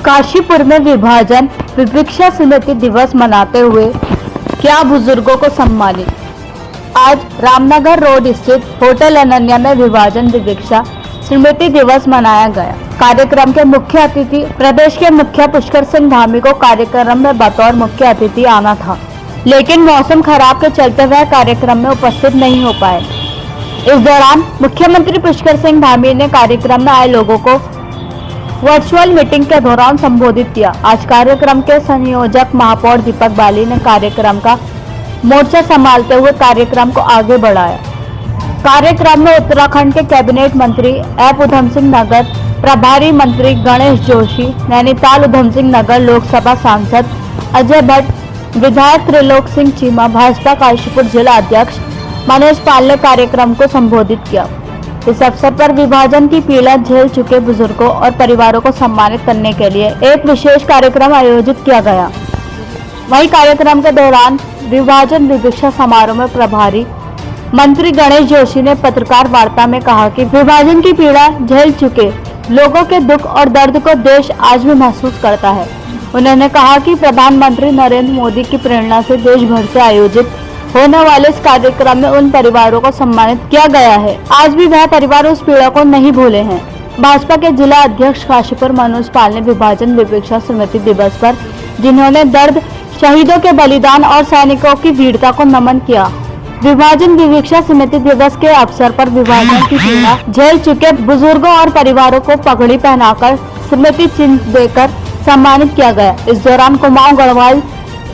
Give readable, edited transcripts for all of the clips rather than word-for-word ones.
काशीपुर में विभाजन विवक्षा स्मृति दिवस मनाते हुए क्या बुजुर्गों को सम्मानित। आज रामनगर रोड स्थित होटल अनन्या में विभाजन विवक्षा स्मृति दिवस मनाया गया। कार्यक्रम के मुख्य अतिथि प्रदेश के मुखिया पुष्कर सिंह धामी को कार्यक्रम में बतौर मुख्य अतिथि आना था, लेकिन मौसम खराब के चलते वह कार्यक्रम में उपस्थित नहीं हो पाए। इस दौरान मुख्यमंत्री पुष्कर सिंह धामी ने कार्यक्रम में आए लोगों को वर्चुअल मीटिंग के दौरान संबोधित किया। आज कार्यक्रम के संयोजक महापौर दीपक बाली ने कार्यक्रम का मोर्चा संभालते हुए कार्यक्रम को आगे बढ़ाया। कार्यक्रम में उत्तराखंड के कैबिनेट मंत्री एप उधम सिंह नगर प्रभारी मंत्री गणेश जोशी, नैनीताल उधम सिंह नगर लोकसभा सांसद अजय भट्ट, विधायक त्रिलोक सिंह चीमा, भाजपा काशीपुर जिला अध्यक्ष मनोज पाल ने कार्यक्रम को संबोधित किया। इस अवसर पर विभाजन की पीड़ा झेल चुके बुजुर्गों और परिवारों को सम्मानित करने के लिए एक विशेष कार्यक्रम आयोजित किया गया। वहीं कार्यक्रम के दौरान विभाजन विवक्षा समारोह में प्रभारी मंत्री गणेश जोशी ने पत्रकार वार्ता में कहा कि विभाजन की पीड़ा झेल चुके लोगों के दुख और दर्द को देश आज भी महसूस करता है। उन्होंने कहा कि प्रधानमंत्री नरेंद्र मोदी की प्रेरणा से देश भर से आयोजित होने वाले इस कार्यक्रम में उन परिवारों को सम्मानित किया गया है। आज भी वह परिवार उस पीड़ा को नहीं भूले हैं। भाजपा के जिला अध्यक्ष काशीपुर मनोज पाल ने विभाजन विवक्षा स्मृति दिवस पर जिन्होंने दर्द, शहीदों के बलिदान और सैनिकों की वीरता को नमन किया। विभाजन विवक्षा स्मृति दिवस के अवसर पर विभाजन की पीड़ा झेल चुके बुजुर्गों और परिवारों को पगड़ी पहनाकर स्मृति चिन्ह देकर सम्मानित किया गया। इस दौरान Kumaon Garhwal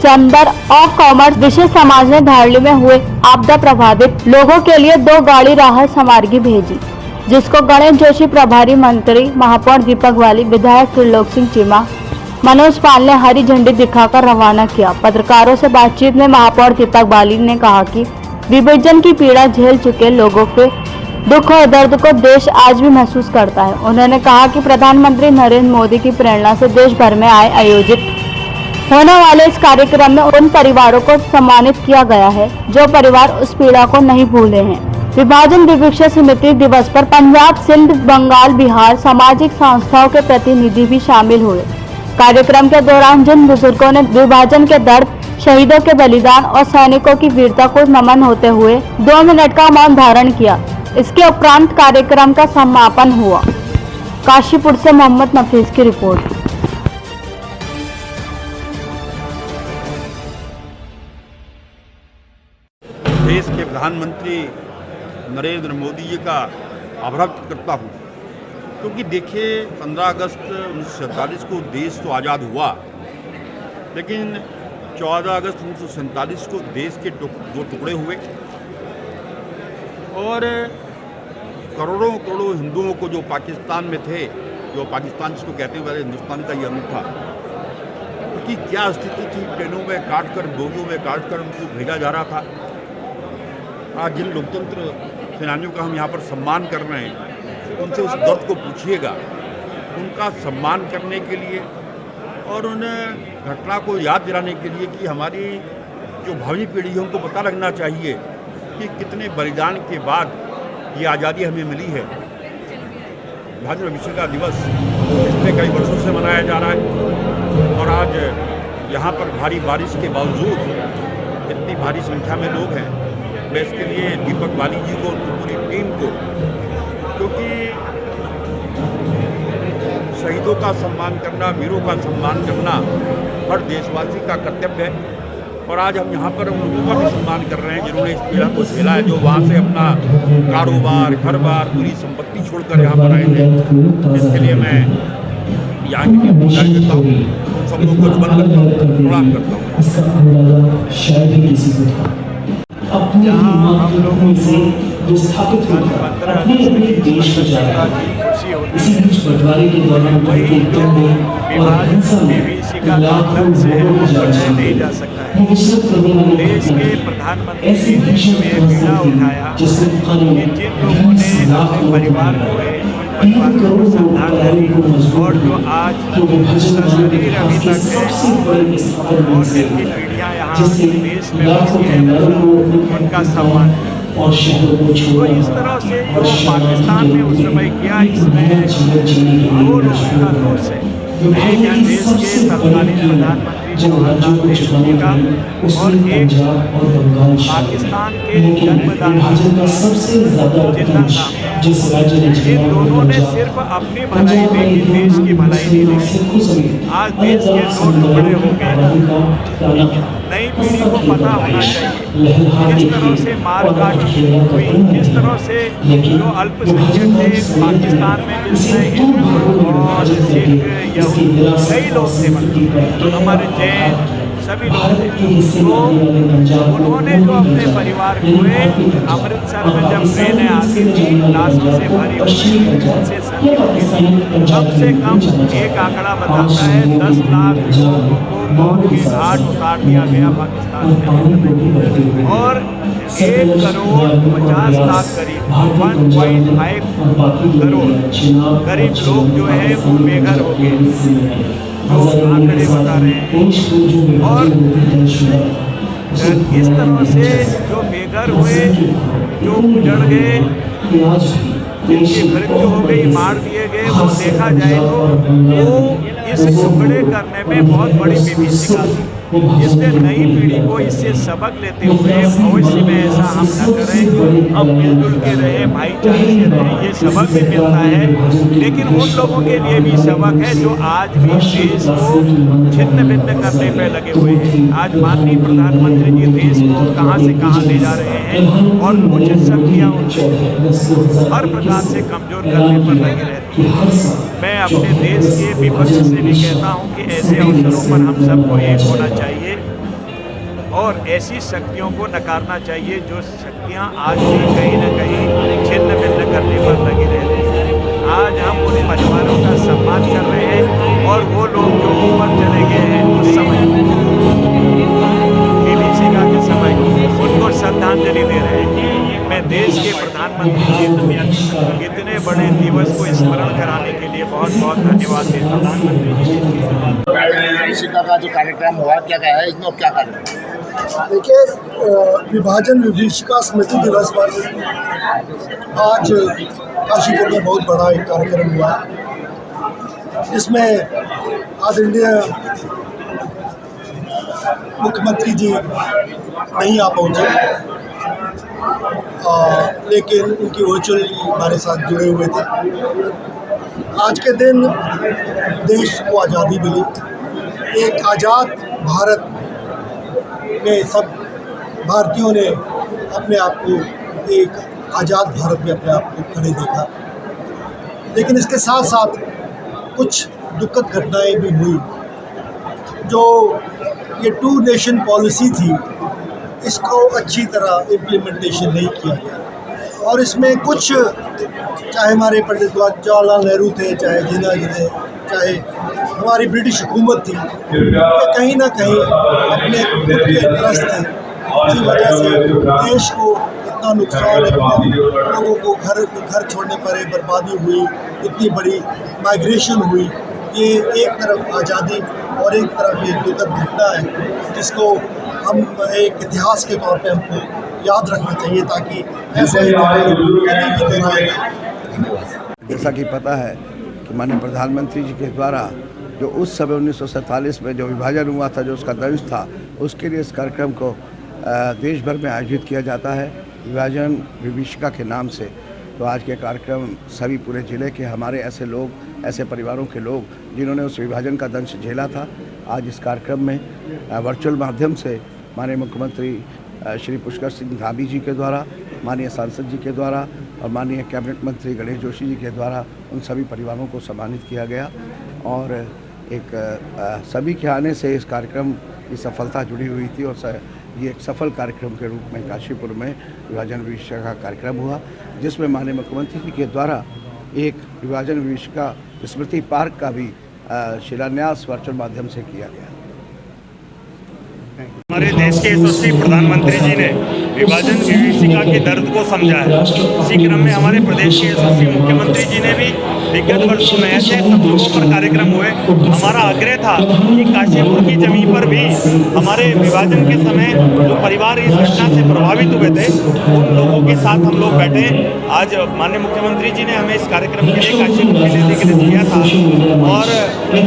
chamber of commerce विशेष समाज ने धारली में हुए आपदा प्रभावित लोगों के लिए 2 गाड़ी राहत सामग्री भेजी, जिसको गणेश जोशी, प्रभारी मंत्री महापौर दीपक बाली, विधायक त्रिलोक सिंह चीमा, मनोज पाल ने हरी झंडी दिखाकर रवाना किया। पत्रकारों से बातचीत में महापौर दीपक बाली ने कहा कि विभाजन की पीड़ा झेल चुके लोगों के दुख और दर्द को देश आज भी महसूस करता है। उन्होंने कहा कि प्रधानमंत्री नरेंद्र मोदी की प्रेरणा से देश भर में आयोजित होने वाले इस कार्यक्रम में उन परिवारों को सम्मानित किया गया है जो परिवार उस पीड़ा को नहीं भूले हैं। विभाजन विवक्षा स्मृति दिवस पर पंजाब, सिंध, बंगाल, बिहार सामाजिक संस्थाओं के प्रतिनिधि भी शामिल हुए। कार्यक्रम के दौरान जिन बुजुर्गों ने विभाजन के दर्द, शहीदों के बलिदान और सैनिकों की वीरता को नमन होते हुए 2 मिनट का मौन धारण किया। इसके उपरांत कार्यक्रम का समापन हुआ। काशीपुर से मोहम्मद नफीस की रिपोर्ट। देश के प्रधानमंत्री नरेंद्र मोदी जी का आभार करता हूँ, क्योंकि देखिए 15 अगस्त 1947 को देश तो आज़ाद हुआ, लेकिन 14 अगस्त 1947 को देश के 2 टुकड़े हुए और करोड़ों करोड़ों हिंदुओं को जो पाकिस्तान में थे, जो पाकिस्तान जिसको कहते हुए हिंदुस्तान का ये अंग था, उनकी क्या स्थिति थी। ट्रेनों में काट कर, बोगियों में काट कर उनको भेजा जा रहा था। आज जिन लोकतंत्र सेनानियों का हम यहाँ पर सम्मान कर रहे हैं, उनसे उस दर्द को पूछिएगा। उनका सम्मान करने के लिए और उन घटना को याद दिलाने के लिए कि हमारी जो भावी पीढ़ी है उनको पता लगना चाहिए कि कितने बलिदान के बाद ये आज़ादी हमें मिली है। विभाजन विवक्षा दिवस पिछले कई वर्षों से मनाया जा रहा है और आज यहाँ पर भारी बारिश के बावजूद इतनी भारी संख्या में लोग हैं। मैं इसके लिए दीपक बाली जी को, उनकी पूरी टीम को, क्योंकि शहीदों का सम्मान करना, वीरों का सम्मान करना हर देशवासी का कर्तव्य है। और आज हम यहाँ पर उन लोगों का भी सम्मान कर रहे हैं जिन्होंने इस पीड़ा को झेला है, जो वहाँ से अपना कारोबार, घर-बार, पूरी संपत्ति छोड़कर यहाँ पर आए थे। इसके लिए मैं यहाँ की टीम को जारी करता हूँ, उन सब लोगों को नमन करता हूँ, प्रणाम करता हूँ। जहाँ हम लोगों को विस्थापित होकर अपने अपने देश में जा रहा है, इसी बीच बंटवारे के दौरान वही जो विभाजन में भी शिका आंदोलन से नहीं जा सकता है। देश के प्रधानमंत्री ने में पीड़ा उठाया कि जिन लोगों ने अपने परिवार को परिवार को संभाल करी और जो आज शरीर अभी तक है और जिनकी पीढ़ियाँ यहाँ देश में बसी हैं, उनका सम्मान है। और तो इस तरह से जो पाकिस्तान ने उस समय किया, इसमें 2 लोगों का दोष है। भारत की सबसे बड़ी ट्रेन जो राज्यों को चुनाव में उसमें पंजाब और बंगाल पाकिस्तान के लेकिन जन्मदाता विभाजन का सबसे ज्यादा अंश जिस राज्य ने झेला इन वो दोनों ने पंजाब। सिर्फ अपनी भलाई देखी, देश की भलाई नहीं देखी। आज देश के दो टुकड़े हो गए। नई पीढ़ी को पता होना चाहिए किस तरह से मारकाट हुई, किस तरह से जो अल्पसंख्यक थे पाकिस्तान में, जिसमें हिंदू और सिख यहूदी कई लोग थे, हमारे जैन सभी लोग थे, तो उन्होंने जो अपने परिवार खोए, अमृतसर में जब ट्रेनें आती थी लाशों से भरी हुई, उनसे सभी होती थी। कम से कम एक आंकड़ा बताता है 10 लाख लोगों को मौत के घाट उतार दिया गया पाकिस्तान में, और 1 करोड़ 50 लाख करीब 1.5 करोड़ गरीब लोग जो है वो बेघर हो गए, जो आंकड़े बता रहे हैं। और इस तरह से जो बेघर हुए, जो उजड़ गए, जिनकी मृत्यु हो गई, मार दिए गए, वो देखा जाए तो वो इस टुकड़े करने में बहुत बड़ी विभीषिका थी। इसलिए नई पीढ़ी को इससे सबक लेते हुए भविष्य में ऐसा हम न करें, हम मिलजुल के रहें, भाईचारे से रहें, ये सबक भी मिलता है। लेकिन उन लोगों के लिए भी सबक है जो आज भी देश को छिन्न भिन्न करने पर लगे हुए हैं। आज माननीय प्रधानमंत्री जी देश को कहाँ से कहाँ ले जा रहे हैं, और कुछ शक्तियाँ उनको हर प्रकार से कमज़ोर करने पर लगे रहती हैं। मैं अपने देश के विपक्ष से भी कहता हूँ कि ऐसे अवसरों पर हम सबको एक होना चाहिए और ऐसी शक्तियों को नकारना चाहिए जो शक्तियाँ आज भी कहीं न कहीं छिन्न भिन्न करने पर लगी रहती हैं। आज हम उन परिवारों का सम्मान कर रहे हैं, और वो लोग जो ऊपर चले गए हैं उस समय विभीषिका के समय उनको श्रद्धांजलि दे रहे हैं। मैं देश के प्रधानमंत्री जी इतने बड़े दिवस को स्मरण कराने के लिए बहुत बहुत धन्यवाद देता हूँ। विभीषिका का जो कार्यक्रम हुआ क्या है इसमें, अब क्या कार्यक्रम? देखिए, विभाजन विभीषिका स्मृति दिवस पर आज काशीपुर में बहुत बड़ा एक कार्यक्रम हुआ, जिसमें आदरणीय मुख्यमंत्री जी नहीं आ पहुँचे, लेकिन उनकी वर्चुअली हमारे साथ जुड़े हुए थे। आज के दिन देश को आज़ादी मिली, एक आज़ाद भारत में सब भारतीयों ने अपने आप को एक आज़ाद भारत में अपने आप को खड़े देखा। लेकिन इसके साथ साथ कुछ दुखद घटनाएं भी हुई। जो ये 2 नेशन पॉलिसी थी, इसको अच्छी तरह इम्प्लीमेंटेशन नहीं किया गया, और इसमें कुछ, चाहे हमारे पंडित जवाहरलाल नेहरू थे, चाहे जिन्ना जी थे, चाहे हमारी ब्रिटिश हुकूमत थी, कि कहीं ना कहीं अपने खुद के इंटरेस्ट थे, इसी वजह से देश को इतना नुकसान, लोगों को घर छोड़ने पर बर्बादी हुई, इतनी बड़ी माइग्रेशन हुई। ये एक तरफ आज़ादी और एक तरफ ये दुखद घटना है, जिसको हम एक इतिहास के तौर पे हमको याद रखना चाहिए, ताकि ऐसे जैसा कि पता है कि माननीय प्रधानमंत्री जी के द्वारा जो उस समय 1947 में जो विभाजन हुआ था, जो उसका दंश था, उसके लिए इस कार्यक्रम को देश भर में आयोजित किया जाता है विभाजन विभीषिका के नाम से। तो आज के कार्यक्रम सभी पूरे ज़िले के हमारे ऐसे लोग, ऐसे परिवारों के लोग जिन्होंने उस विभाजन का दंश झेला था, आज इस कार्यक्रम में वर्चुअल माध्यम से माननीय मुख्यमंत्री श्री पुष्कर सिंह धामी जी के द्वारा, माननीय सांसद जी के द्वारा और माननीय कैबिनेट मंत्री गणेश जोशी जी के द्वारा उन सभी परिवारों को सम्मानित किया गया। और एक सभी के आने से इस कार्यक्रम की सफलता जुड़ी हुई थी, और ये एक सफल कार्यक्रम के रूप में काशीपुर में विभाजन विभीषिका का कार्यक्रम हुआ, जिसमें माननीय मुख्यमंत्री जी के द्वारा एक विभाजन विभीषिका स्मृति पार्क का भी शिलान्यास वर्चुअल माध्यम से किया गया। हमारे देश के यशस्वी प्रधानमंत्री जी ने विभाजन विभीषिका के दर्द को समझा है। इसी क्रम में हमारे प्रदेश के यशस्वी मुख्यमंत्री जी ने भी विगत वर्षों में ऐसे सब जगहों पर कार्यक्रम हुए। हमारा आग्रह था कि काशीपुर की जमीन पर भी हमारे विभाजन के समय जो परिवार इस घटना से प्रभावित हुए थे उन लोगों के साथ हम लोग बैठे। आज माननीय मुख्यमंत्री जी ने हमें इस कार्यक्रम के लिए काशीपुर भेजने के लिए दिया था और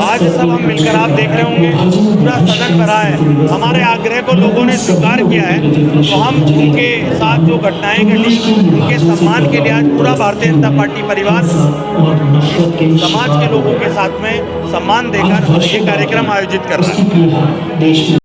आज सब हम मिलकर आप देख रहे होंगे पूरा सदन भरा है। हमारे आग्रह को लोगों ने स्वीकार किया है, तो हम उनके साथ जो घटनाएं घटी उनके सम्मान के लिए आज पूरा भारतीय जनता पार्टी परिवार समाज के लोगों के साथ में सम्मान देकर ये कार्यक्रम आयोजित कर रहा है।